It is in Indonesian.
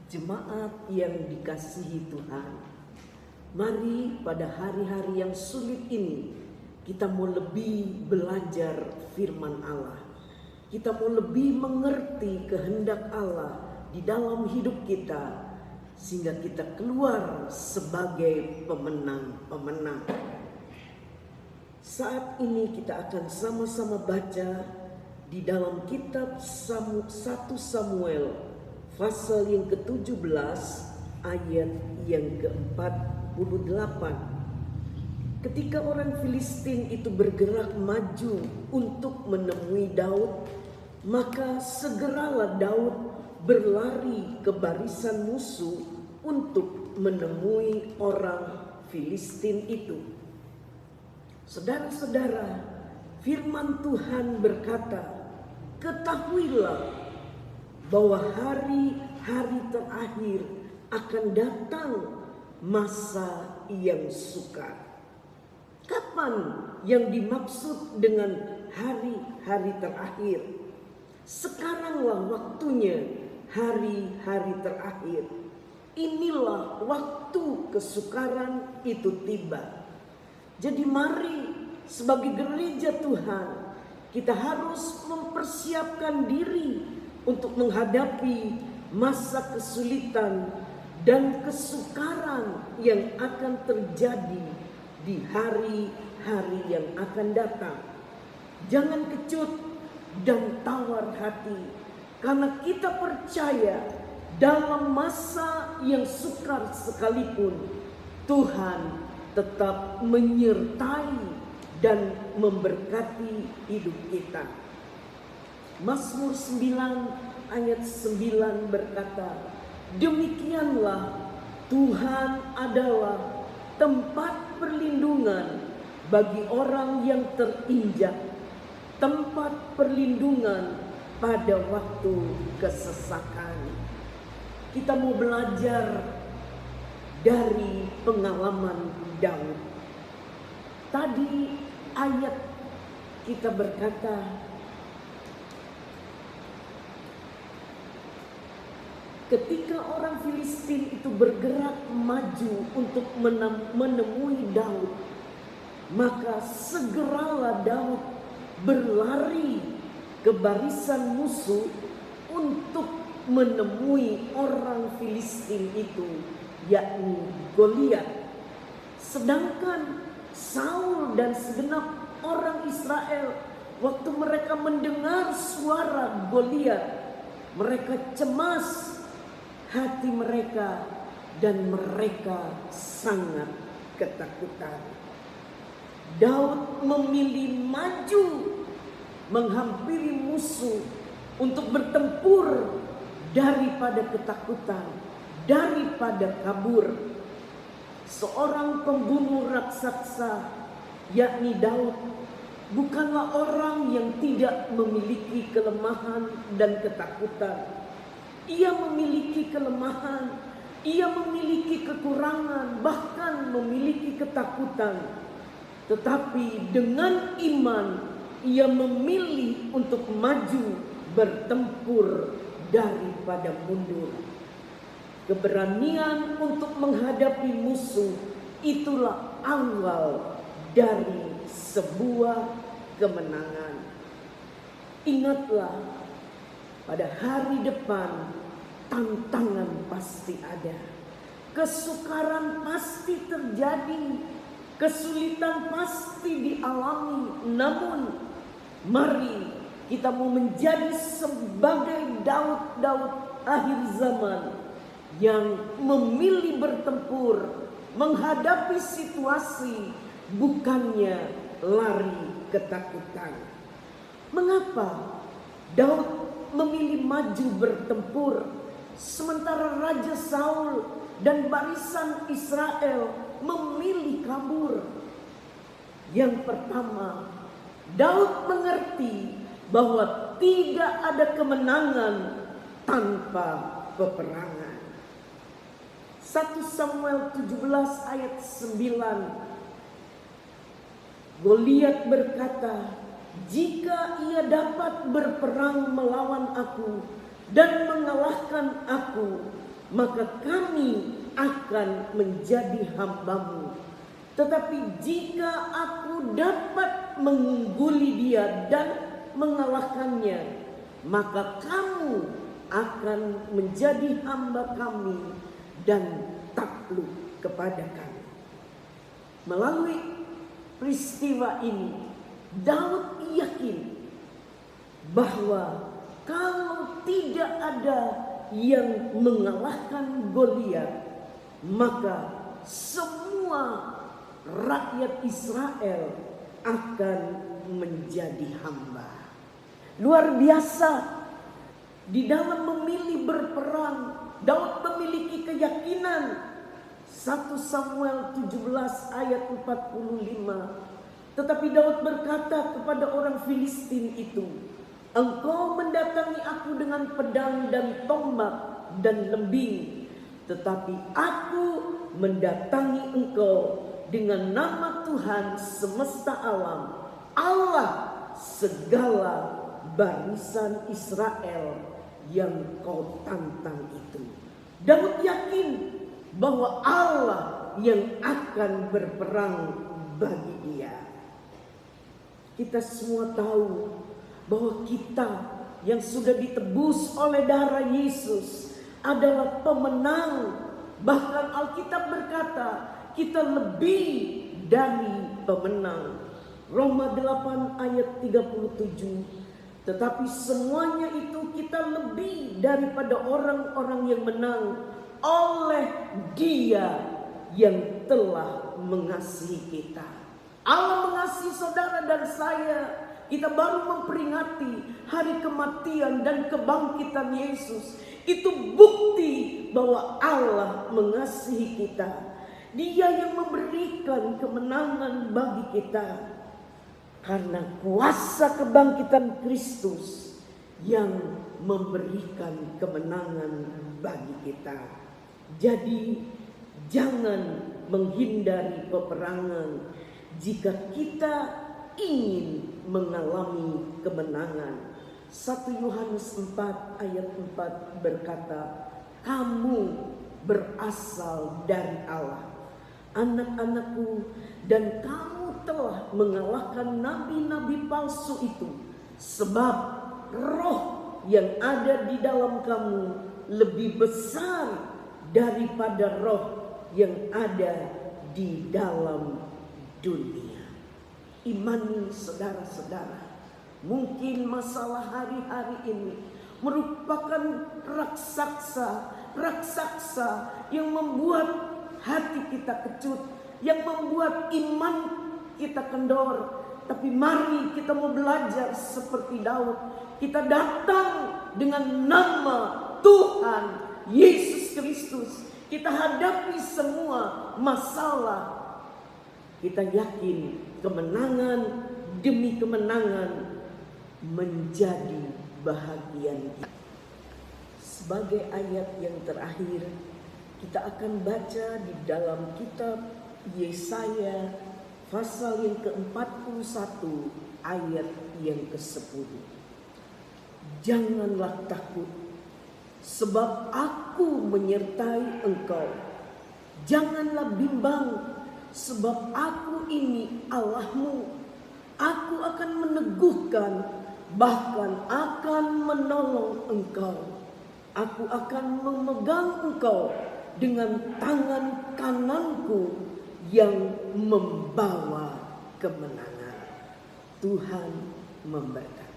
Jemaat yang dikasihi Tuhan, mari pada hari-hari yang sulit ini kita mau lebih belajar firman Allah. Kita mau lebih mengerti kehendak Allah di dalam hidup kita, sehingga kita keluar sebagai pemenang-pemenang. Saat ini kita akan sama-sama baca di dalam kitab 1 Samuel pasal yang ke-17 ayat yang ke-48. Ketika orang Filistin itu bergerak maju untuk menemui Daud, maka segeralah Daud berlari ke barisan musuh untuk menemui orang Filistin itu. Saudara-saudara, firman Tuhan berkata, ketahuilah bahwa hari-hari terakhir akan datang masa yang sukar. Kapan yang dimaksud dengan hari-hari terakhir? Sekaranglah waktunya hari-hari terakhir. Inilah waktu kesukaran itu tiba. Jadi mari sebagai gereja Tuhan, kita harus mempersiapkan diri untuk menghadapi masa kesulitan dan kesukaran yang akan terjadi di hari-hari yang akan datang. Jangan kecut dan tawar hati, karena kita percaya dalam masa yang sukar sekalipun Tuhan tetap menyertai dan memberkati hidup kita. Mazmur 9 ayat 9 berkata, demikianlah Tuhan adalah tempat perlindungan bagi orang yang terinjak, tempat perlindungan pada waktu kesesakan. Kita mau belajar dari pengalaman Daud. Tadi ayat kita berkata, ketika orang Filistin itu bergerak maju untuk menemui Daud, maka segeralah Daud berlari ke barisan musuh untuk menemui orang Filistin itu, yakni Goliat. Sedangkan Saul dan segenap orang Israel, waktu mereka mendengar suara Goliat, mereka cemas hati mereka dan mereka sangat ketakutan. Daud memilih maju menghampiri musuh untuk bertempur daripada ketakutan, daripada kabur. Seorang pembunuh raksasa yakni Daud bukanlah orang yang tidak memiliki kelemahan dan ketakutan. Ia memiliki kelemahan, ia memiliki kekurangan, bahkan memiliki ketakutan. Tetapi dengan iman, ia memilih untuk maju bertempur daripada mundur. Keberanian untuk menghadapi musuh, itulah awal dari sebuah kemenangan. Ingatlah, pada hari depan tantangan pasti ada, kesukaran pasti terjadi, kesulitan pasti dialami. Namun mari kita mau menjadi sebagai Daud-Daud akhir zaman yang memilih bertempur, menghadapi situasi, bukannya lari ketakutan. Mengapa Daud memilih maju bertempur, sementara Raja Saul dan barisan Israel memilih kabur? Yang pertama, Daud mengerti bahwa tidak ada kemenangan tanpa peperangan. 1 Samuel 17 ayat 9, Goliat berkata, jika ia dapat berperang melawan aku dan mengalahkan aku, maka kami akan menjadi hamba-Mu. Tetapi jika aku dapat mengungguli dia dan mengalahkannya, maka kamu akan menjadi hamba kami dan takluk kepada kami. Melalui peristiwa ini, Daud yakin bahwa kalau tidak ada yang mengalahkan Goliat, maka semua rakyat Israel akan menjadi hamba. Luar biasa. Di dalam memilih berperang, Daud memiliki keyakinan. 1 Samuel 17 ayat 45. Tetapi Daud berkata kepada orang Filistin itu, "Engkau mendatangi aku dengan pedang dan tombak dan lembing, tetapi aku mendatangi engkau dengan nama Tuhan semesta alam, Allah segala barisan Israel yang kau tantang itu." Daud yakin bahwa Allah yang akan berperang bagi dia. Kita semua tahu bahwa kita yang sudah ditebus oleh darah Yesus adalah pemenang. Bahkan Alkitab berkata kita lebih dari pemenang. Roma 8 ayat 37. Tetapi semuanya itu kita lebih daripada orang-orang yang menang oleh Dia yang telah mengasihi kita. Allah mengasihi saudara dan saya. Kita baru memperingati hari kematian dan kebangkitan Yesus. Itu bukti bahwa Allah mengasihi kita. Dia yang memberikan kemenangan bagi kita. Karena kuasa kebangkitan Kristus yang memberikan kemenangan bagi kita. Jadi jangan menghindari peperangan jika kita ingin mengalami kemenangan. 1 Yohanes 4 ayat 4 berkata, "Kamu berasal dari Allah, anak-anakku, dan kamu telah mengalahkan nabi-nabi palsu itu, sebab roh yang ada di dalam kamu lebih besar daripada roh yang ada di dalam dunia." Imani saudara-saudara, mungkin masalah hari-hari ini merupakan raksasa yang membuat hati kita kecut, yang membuat iman kita kendor. Tapi mari kita mau belajar seperti Daud. Kita datang dengan nama Tuhan Yesus Kristus. Kita hadapi semua masalah. Kita yakin kemenangan demi kemenangan menjadi bahagian kita. Sebagai ayat yang terakhir, kita akan baca di dalam kitab Yesaya pasal yang ke-41 ayat yang ke-10. "Janganlah takut, sebab aku menyertai engkau. Janganlah bimbang, sebab aku ini Allahmu. Aku akan meneguhkan, bahkan akan menolong engkau. Aku akan memegang engkau dengan tangan kananku yang membawa kemenangan." Tuhan memberkati.